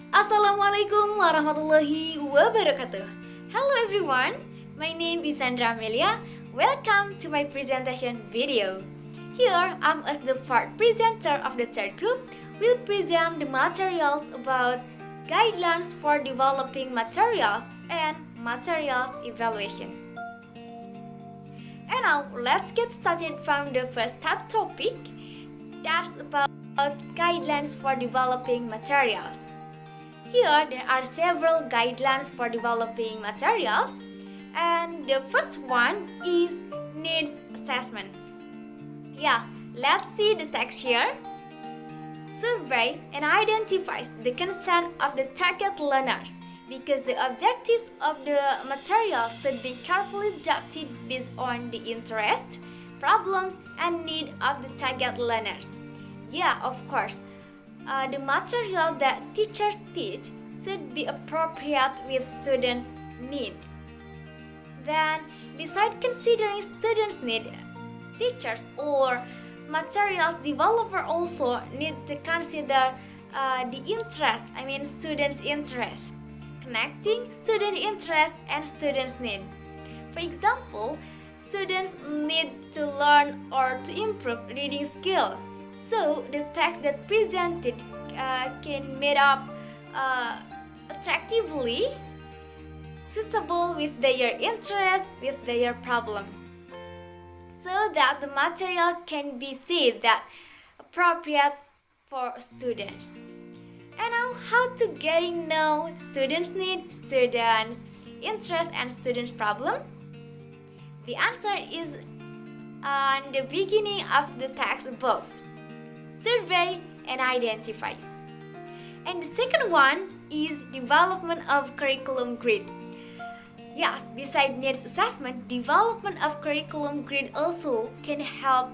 Assalamualaikum warahmatullahi wabarakatuh. Hello everyone, my name is Sandra Amelia. Welcome to my presentation video. Here, I'm as the part presenter of the third group, will present the materials about guidelines for developing materials and materials evaluation. And now, let's get started from the first subtopic, that's about guidelines for developing materials. Here, there are several guidelines for developing materials, and the first one is needs assessment. Let's see the text here. Surveys and identifies the concern of the target learners because the objectives of the material should be carefully drafted based on the interest, problems, and need of the target learners. Of course. The material that teachers teach should be appropriate with students' need. Then, besides considering students' need, teachers or materials developer also need to consider the interest, students' interest, connecting student interest and students' need. For example, students need to learn or to improve reading skill. So the text that presented can made up attractively suitable with their interest, with their problem, so that the material can be said that appropriate for students. And now, how to getting know students' need, students' interest, and students' problem? The answer is on the beginning of the text above. Survey and identifies. And the second one is development of curriculum grid. Yes, besides needs assessment, development of curriculum grid also can help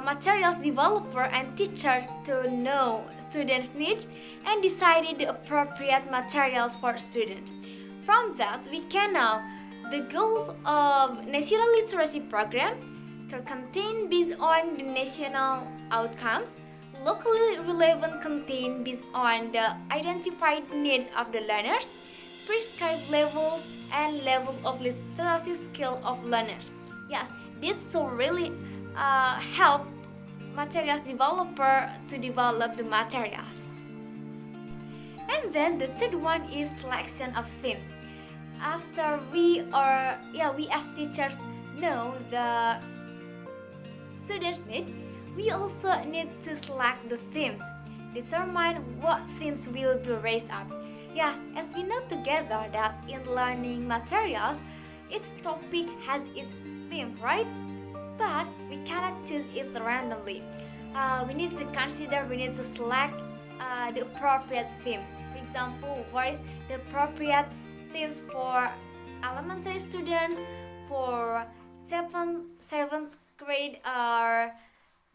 materials developer and teachers to know students' needs and decide the appropriate materials for students. From that, we can know the goals of National Literacy Program contain based on the national outcomes, locally relevant content based on the identified needs of the learners, prescribed levels and levels of literacy skill of learners. Yes, this will really help materials developer to develop the materials. And then the third one is selection of themes. After we as teachers know the students' need, we also need to select the themes, determine what themes will be raised up. As we know together that in learning materials, each topic has its theme, right? But we cannot choose it randomly. We need to select the appropriate theme. For example, what is the appropriate themes for elementary students, for 7th grade or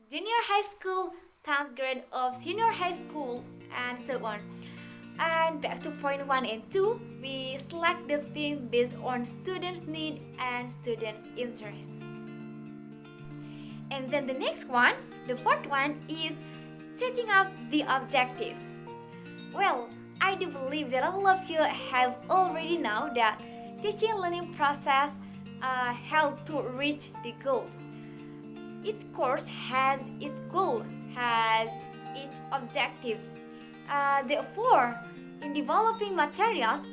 junior high school, 10th grade of senior high school, and so on. And back to point 1 and 2, we select the theme based on students' need and students' interest. And then the next one, the fourth one, is setting up the objectives. Well, I do believe that all of you have already know that teaching and learning process help to reach the goals. Each course has its goal, has its objectives. Therefore, in developing materials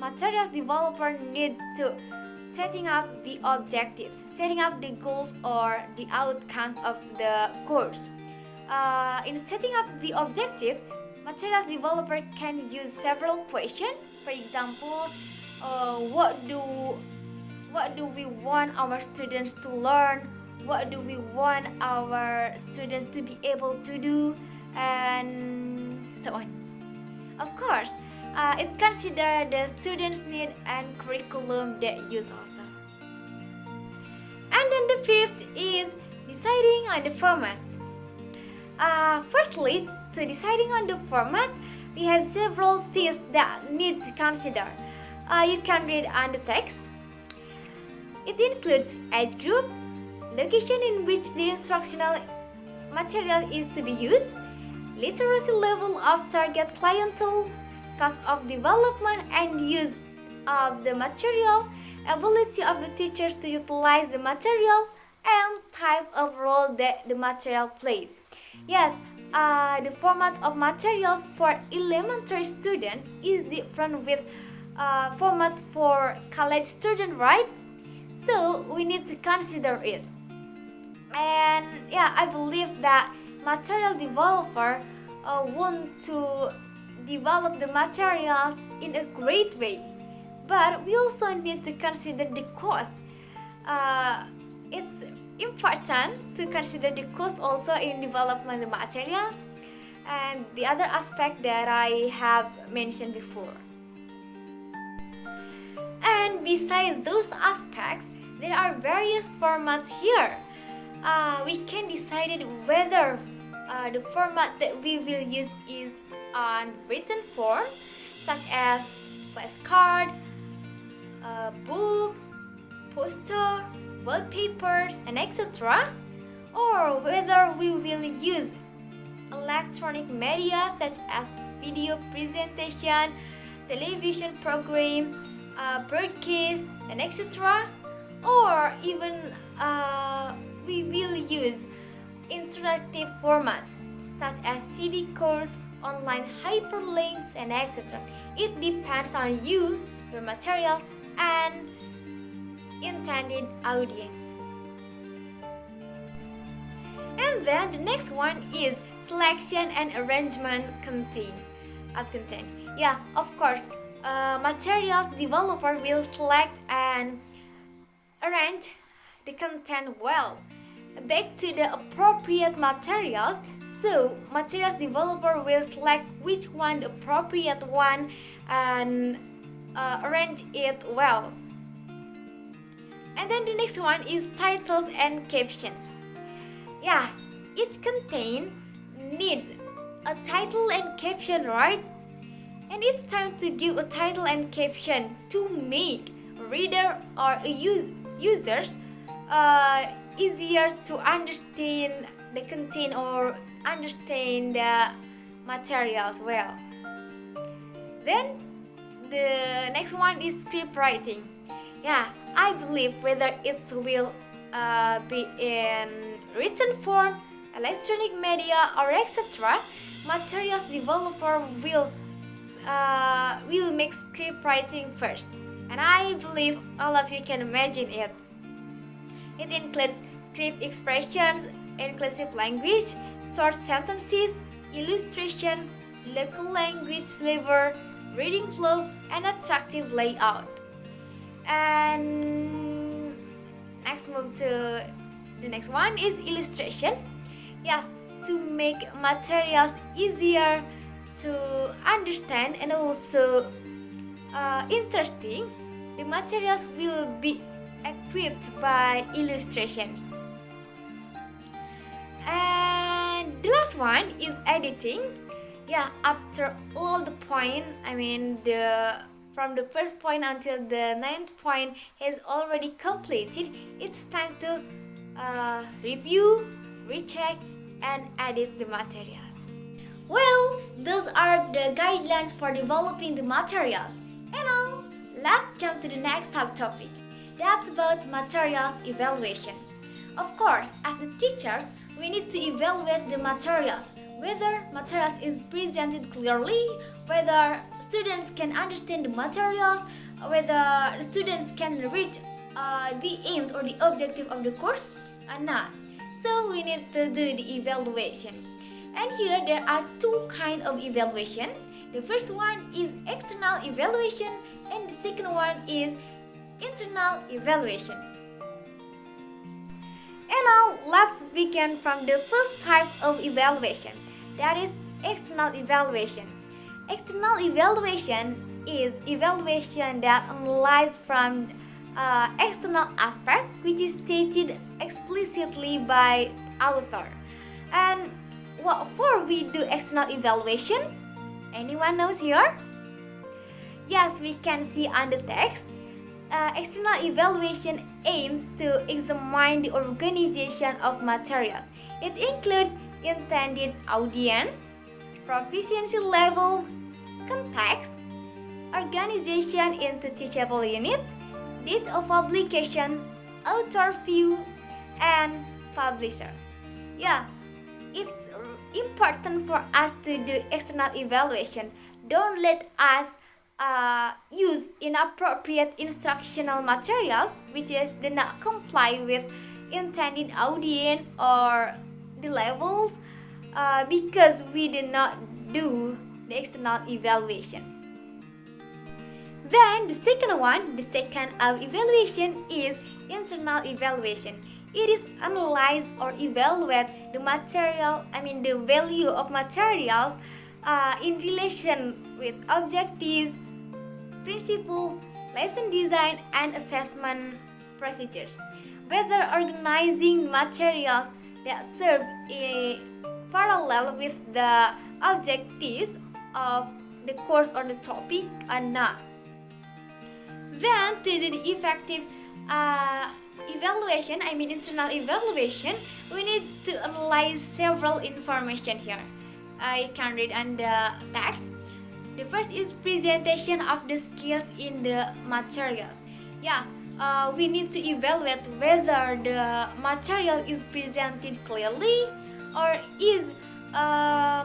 developer need to setting up the objectives, setting up the goals or the outcomes of the course. In setting up the objectives, materials developer can use several questions. For example, what do we want our students to learn? What do we want our students to be able to do, and so on. Of course, it considers the students' need and curriculum they use also. And then the fifth is deciding on the format. Firstly, to deciding on the format, we have several things that need to consider. You can read on the text. It includes age group, location in which the instructional material is to be used, literacy level of target clientele, cost of development and use of the material, ability of the teachers to utilize the material, and type of role that the material plays. Yes, the format of materials for elementary students is different with format for college students, right? So we need to consider it. And yeah, I believe that material developer want to develop the materials in a great way, but we also need to consider the cost. It's important to consider the cost also in development of materials and the other aspect that I have mentioned before. And besides those aspects, there are various formats here. We can decide whether the format that we will use is on written form, such as flashcard, book, poster, wallpapers, and etc., or whether we will use electronic media such as video presentation, television program, broadcast, and etc., or even we will use interactive formats such as CD course, online hyperlinks, and etc. It depends on you, your material, and intended audience. And then the next one is selection and arrangement of content. Yeah, of course, materials developer will select and arrange the content well back to the appropriate materials. So materials developer will select which one the appropriate one and arrange it well. And then the next one is titles and captions. Yeah, each content needs a title and caption, right? And it's time to give a title and caption to make reader or users easier to understand the content or understand the materials well. Then the next one is script writing. Yeah, I believe whether it will be in written form, electronic media, or etc., materials developer will make script writing first. And I believe all of you can imagine it. It includes script expressions, inclusive language, short sentences, illustration, local language flavor, reading flow, and attractive layout. And next move to the next one is illustrations. Yes, to make materials easier to understand and also interesting, the materials will be equipped by illustrations. And the last one is editing. Yeah, after all the point, from the first point until the ninth point is already completed, it's time to review, recheck, and edit the materials. Well, those are the guidelines for developing the materials. And now, let's jump to the next subtopic. That's about materials evaluation. Of course, as the teachers, we need to evaluate the materials, whether materials is presented clearly, whether students can understand the materials, whether the students can reach the aims or the objective of the course or not. So we need to do the evaluation. And here there are two kinds of evaluation. The first one is external evaluation and the second one is internal evaluation. And now let's begin from the first type of evaluation, that is external evaluation. External evaluation is evaluation that analyzes from external aspect which is stated explicitly by author. And what for we do external evaluation? Anyone knows here? Yes, we can see on the text. External evaluation aims to examine the organization of materials. It includes intended audience, proficiency level, context, organization into teachable units, date of publication, author view, and publisher. Yeah, it's important for us to do external evaluation. Don't let us use inappropriate instructional materials which do not comply with intended audience or the levels because we did not do the external evaluation. Then the second evaluation is internal evaluation. It is analyze or evaluate the the value of materials in relation with objectives, principle, lesson design, and assessment procedures. Whether organizing materials that serve a parallel with the objectives of the course or the topic or not. Then to do the effective internal evaluation, we need to analyze several information here. I can read on the text. The first is presentation of the skills in the materials. We need to evaluate whether the material is presented clearly or is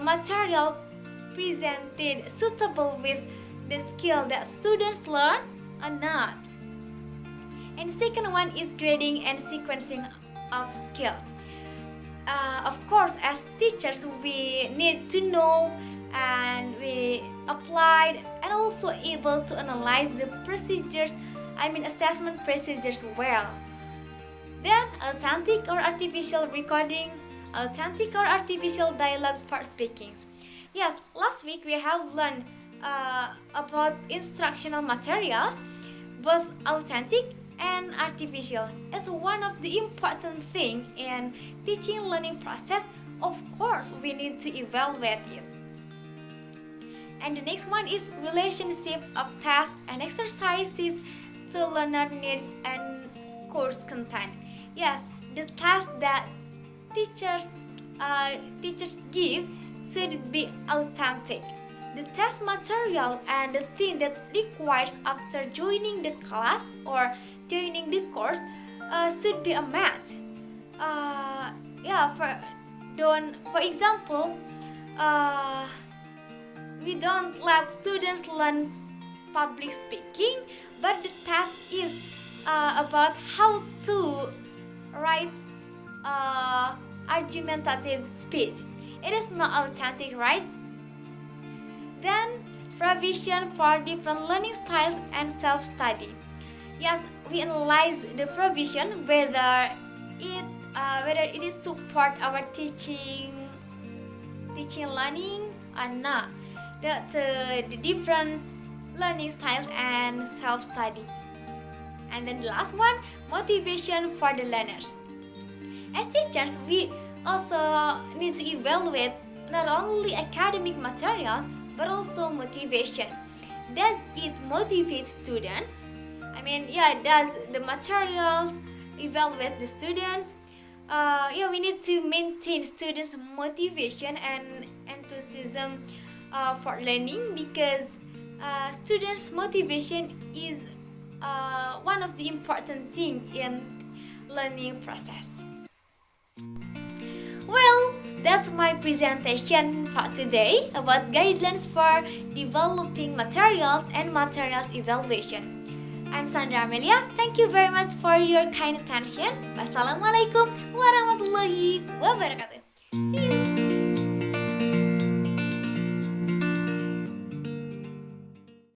material presented suitable with the skill that students learn or not. And the second one is grading and sequencing of skills. Of course, as teachers, we need to know and we applied and also able to analyze the assessment procedures well. Then, authentic or artificial recording, authentic or artificial dialogue for speaking. Yes, last week we have learned about instructional materials, both authentic and artificial. As one of the important things in teaching learning process, of course, we need to evaluate it. And the next one is relationship of tasks and exercises to learner needs and course content. Yes, the task that teachers give should be authentic. The test material and the thing that requires after joining the class or joining the course should be a match. For example, we don't let students learn public speaking, but the task is about how to write argumentative speech. It is not authentic, right? Then, provision for different learning styles and self-study. Yes, we analyze the provision whether it is support our teaching learning or not. The different learning styles and self-study. And then the last one, motivation for the learners. As teachers, we also need to evaluate not only academic materials but also motivation. Does it motivate students? Does the materials evaluate the students? We need to maintain students' motivation and enthusiasm for learning because students' motivation is one of the important things in learning process. Well, that's my presentation for today about guidelines for developing materials and materials evaluation. I'm Sandra Amelia. Thank you very much for your kind attention. Wassalamualaikum warahmatullahi wabarakatuh. See you.